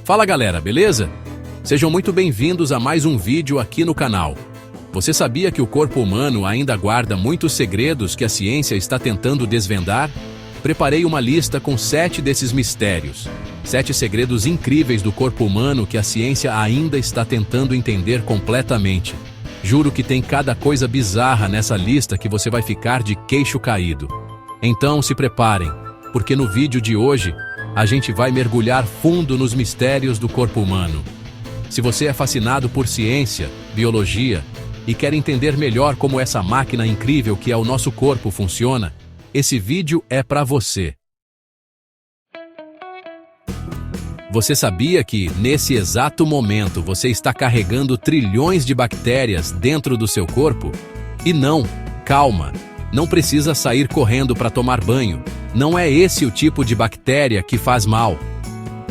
Fala galera, beleza? Sejam muito bem-vindos a mais um vídeo aqui no canal. Você sabia que o corpo humano ainda guarda muitos segredos que a ciência está tentando desvendar? Preparei uma lista com 7 desses mistérios. 7 segredos incríveis do corpo humano que a ciência ainda está tentando entender completamente. Juro que tem cada coisa bizarra nessa lista que você vai ficar de queixo caído. Então se preparem, porque no vídeo de hoje a gente vai mergulhar fundo nos mistérios do corpo humano. Se você é fascinado por ciência, biologia e quer entender melhor como essa máquina incrível que é o nosso corpo funciona, esse vídeo é para você. Você sabia que, nesse exato momento, você está carregando trilhões de bactérias dentro do seu corpo? E não, calma, não precisa sair correndo para tomar banho. Não é esse o tipo de bactéria que faz mal.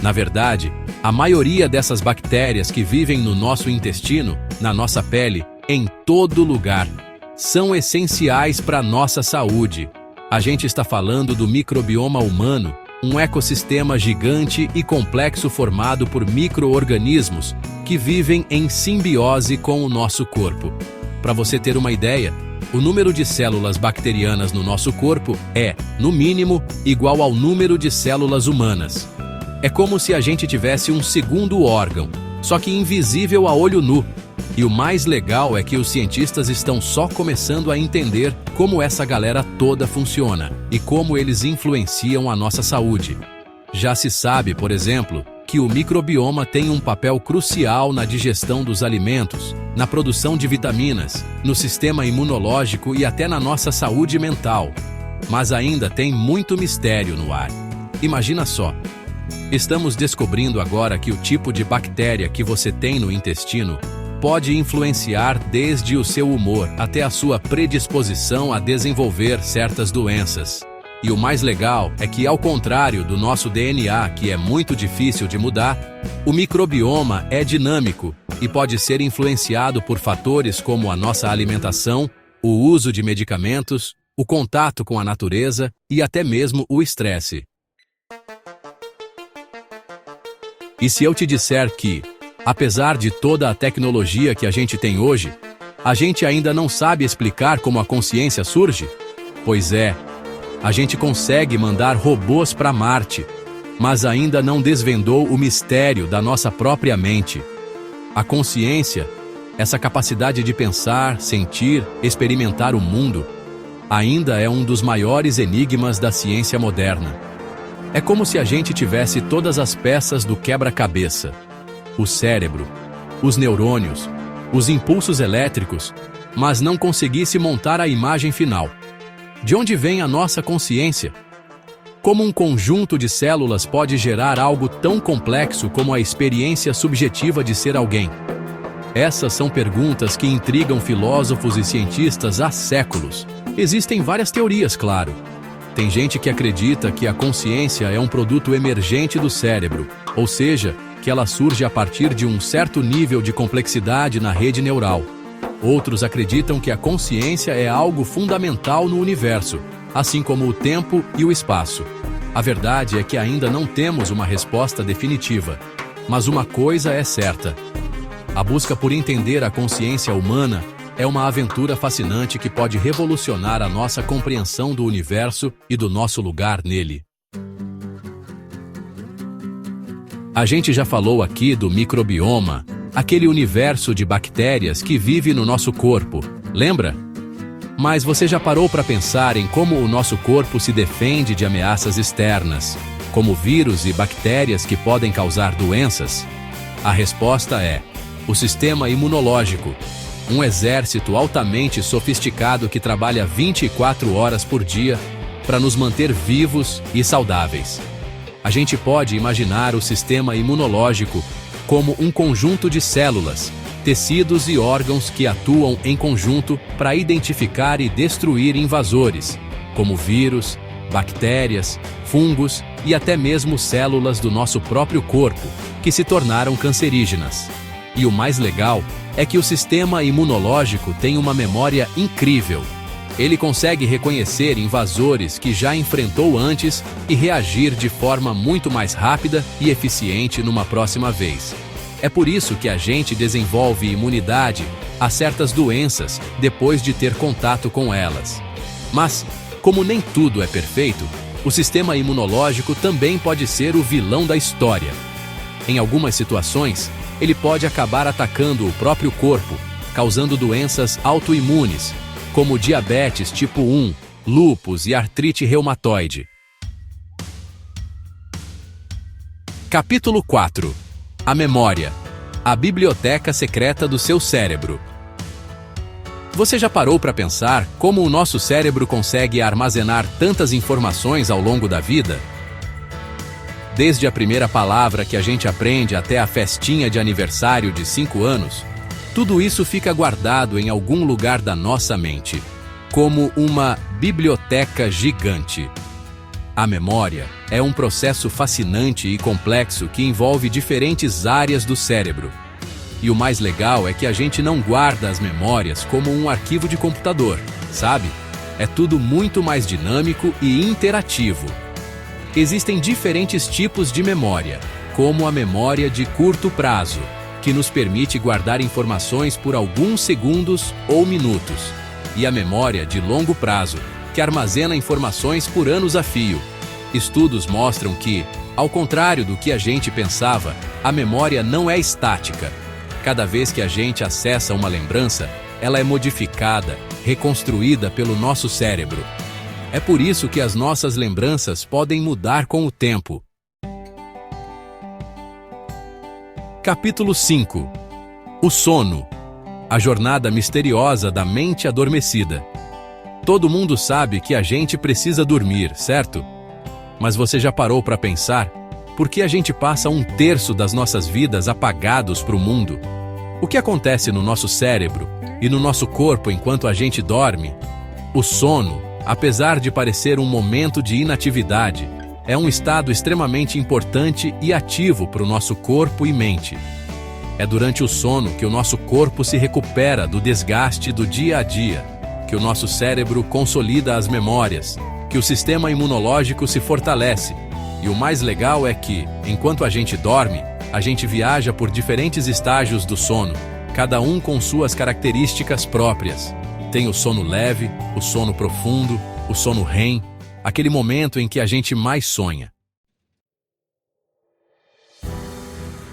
Na verdade, a maioria dessas bactérias que vivem no nosso intestino, na nossa pele, em todo lugar, são essenciais para a nossa saúde. A gente está falando do microbioma humano, um ecossistema gigante e complexo formado por micro-organismos que vivem em simbiose com o nosso corpo. Para você ter uma ideia, o número de células bacterianas no nosso corpo é, no mínimo, igual ao número de células humanas. É como se a gente tivesse um segundo órgão, só que invisível a olho nu. E o mais legal é que os cientistas estão só começando a entender como essa galera toda funciona e como eles influenciam a nossa saúde. Já se sabe, por exemplo, que o microbioma tem um papel crucial na digestão dos alimentos, na produção de vitaminas, no sistema imunológico e até na nossa saúde mental. Mas ainda tem muito mistério no ar. Imagina só. Estamos descobrindo agora que o tipo de bactéria que você tem no intestino pode influenciar desde o seu humor até a sua predisposição a desenvolver certas doenças. E o mais legal é que, ao contrário do nosso DNA, que é muito difícil de mudar, o microbioma é dinâmico e pode ser influenciado por fatores como a nossa alimentação, o uso de medicamentos, o contato com a natureza e até mesmo o estresse. E se eu te disser que, apesar de toda a tecnologia que a gente tem hoje, a gente ainda não sabe explicar como a consciência surge? Pois é, a gente consegue mandar robôs para Marte, mas ainda não desvendou o mistério da nossa própria mente. A consciência, essa capacidade de pensar, sentir, experimentar o mundo, ainda é um dos maiores enigmas da ciência moderna. É como se a gente tivesse todas as peças do quebra-cabeça: o cérebro, os neurônios, os impulsos elétricos, mas não conseguisse montar a imagem final. De onde vem a nossa consciência? Como um conjunto de células pode gerar algo tão complexo como a experiência subjetiva de ser alguém? Essas são perguntas que intrigam filósofos e cientistas há séculos. Existem várias teorias, claro. Tem gente que acredita que a consciência é um produto emergente do cérebro, ou seja, que ela surge a partir de um certo nível de complexidade na rede neural. Outros acreditam que a consciência é algo fundamental no universo, assim como o tempo e o espaço. A verdade é que ainda não temos uma resposta definitiva. Mas uma coisa é certa: a busca por entender a consciência humana é uma aventura fascinante que pode revolucionar a nossa compreensão do universo e do nosso lugar nele. A gente já falou aqui do microbioma, aquele universo de bactérias que vive no nosso corpo, lembra? Mas você já parou para pensar em como o nosso corpo se defende de ameaças externas, como vírus e bactérias que podem causar doenças? A resposta é: o sistema imunológico, um exército altamente sofisticado que trabalha 24 horas por dia para nos manter vivos e saudáveis. A gente pode imaginar o sistema imunológico como um conjunto de células, tecidos e órgãos que atuam em conjunto para identificar e destruir invasores, como vírus, bactérias, fungos e até mesmo células do nosso próprio corpo, que se tornaram cancerígenas. E o mais legal é que o sistema imunológico tem uma memória incrível. Ele consegue reconhecer invasores que já enfrentou antes e reagir de forma muito mais rápida e eficiente numa próxima vez. É por isso que a gente desenvolve imunidade a certas doenças depois de ter contato com elas. Mas, como nem tudo é perfeito, o sistema imunológico também pode ser o vilão da história. Em algumas situações, ele pode acabar atacando o próprio corpo, causando doenças autoimunes, como diabetes tipo 1, lúpus e artrite reumatoide. Capítulo 4. A memória. A biblioteca secreta do seu cérebro. Você já parou para pensar como o nosso cérebro consegue armazenar tantas informações ao longo da vida? Desde a primeira palavra que a gente aprende até a festinha de aniversário de 5 anos, tudo isso fica guardado em algum lugar da nossa mente, como uma biblioteca gigante. A memória é um processo fascinante e complexo que envolve diferentes áreas do cérebro. E o mais legal é que a gente não guarda as memórias como um arquivo de computador, sabe? É tudo muito mais dinâmico e interativo. Existem diferentes tipos de memória, como a memória de curto prazo, que nos permite guardar informações por alguns segundos ou minutos, e a memória de longo prazo, que armazena informações por anos a fio. Estudos mostram que, ao contrário do que a gente pensava, a memória não é estática. Cada vez que a gente acessa uma lembrança, ela é modificada, reconstruída pelo nosso cérebro. É por isso que as nossas lembranças podem mudar com o tempo. Capítulo 5. O sono. A jornada misteriosa da mente adormecida. Todo mundo sabe que a gente precisa dormir, certo? Mas você já parou para pensar por que a gente passa 1/3 das nossas vidas apagados para o mundo? O que acontece no nosso cérebro e no nosso corpo enquanto a gente dorme? O sono, apesar de parecer um momento de inatividade, é um estado extremamente importante e ativo para o nosso corpo e mente. É durante o sono que o nosso corpo se recupera do desgaste do dia a dia, que o nosso cérebro consolida as memórias, que o sistema imunológico se fortalece. E o mais legal é que, enquanto a gente dorme, a gente viaja por diferentes estágios do sono, cada um com suas características próprias. Tem o sono leve, o sono profundo, o sono REM, aquele momento em que a gente mais sonha.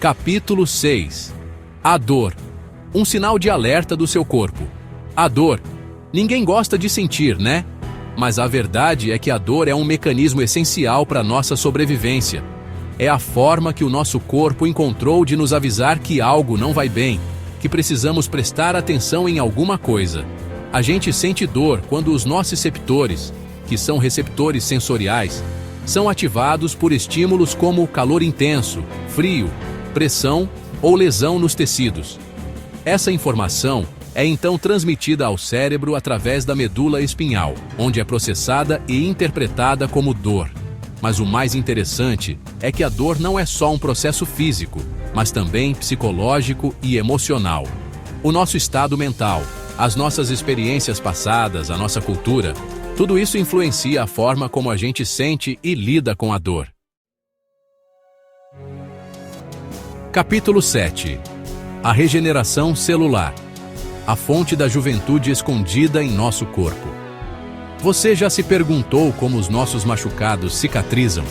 Capítulo 6. A dor. Um sinal de alerta do seu corpo. A dor. Ninguém gosta de sentir, né? Mas a verdade é que a dor é um mecanismo essencial para a nossa sobrevivência. É a forma que o nosso corpo encontrou de nos avisar que algo não vai bem, que precisamos prestar atenção em alguma coisa. A gente sente dor quando os nociceptores, que são receptores sensoriais, são ativados por estímulos como calor intenso, frio, pressão ou lesão nos tecidos. Essa informação é então transmitida ao cérebro através da medula espinhal, onde é processada e interpretada como dor. Mas o mais interessante é que a dor não é só um processo físico, mas também psicológico e emocional. O nosso estado mental, as nossas experiências passadas, a nossa cultura, tudo isso influencia a forma como a gente sente e lida com a dor. Capítulo 7. A regeneração celular. A fonte da juventude escondida em nosso corpo. Você já se perguntou como os nossos machucados cicatrizam?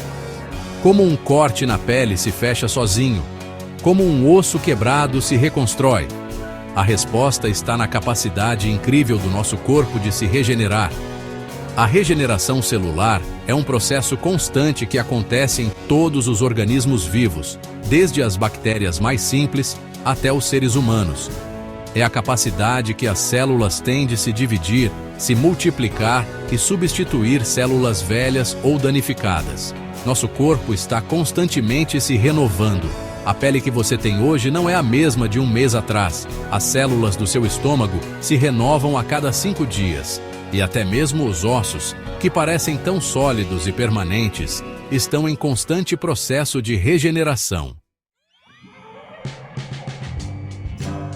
Como um corte na pele se fecha sozinho? Como um osso quebrado se reconstrói? A resposta está na capacidade incrível do nosso corpo de se regenerar. A regeneração celular é um processo constante que acontece em todos os organismos vivos, desde as bactérias mais simples até os seres humanos. É a capacidade que as células têm de se dividir, se multiplicar e substituir células velhas ou danificadas. Nosso corpo está constantemente se renovando. A pele que você tem hoje não é a mesma de um mês atrás. As células do seu estômago se renovam a cada 5 dias. E até mesmo os ossos, que parecem tão sólidos e permanentes, estão em constante processo de regeneração.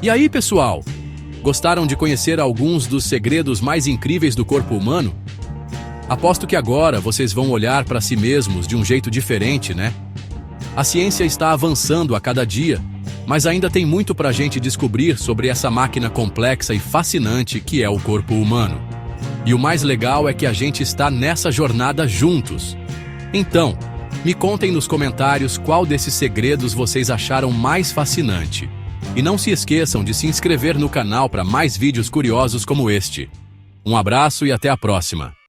E aí, pessoal? Gostaram de conhecer alguns dos segredos mais incríveis do corpo humano? Aposto que agora vocês vão olhar para si mesmos de um jeito diferente, né? A ciência está avançando a cada dia, mas ainda tem muito para a gente descobrir sobre essa máquina complexa e fascinante que é o corpo humano. E o mais legal é que a gente está nessa jornada juntos. Então, me contem nos comentários qual desses segredos vocês acharam mais fascinante. E não se esqueçam de se inscrever no canal para mais vídeos curiosos como este. Um abraço e até a próxima!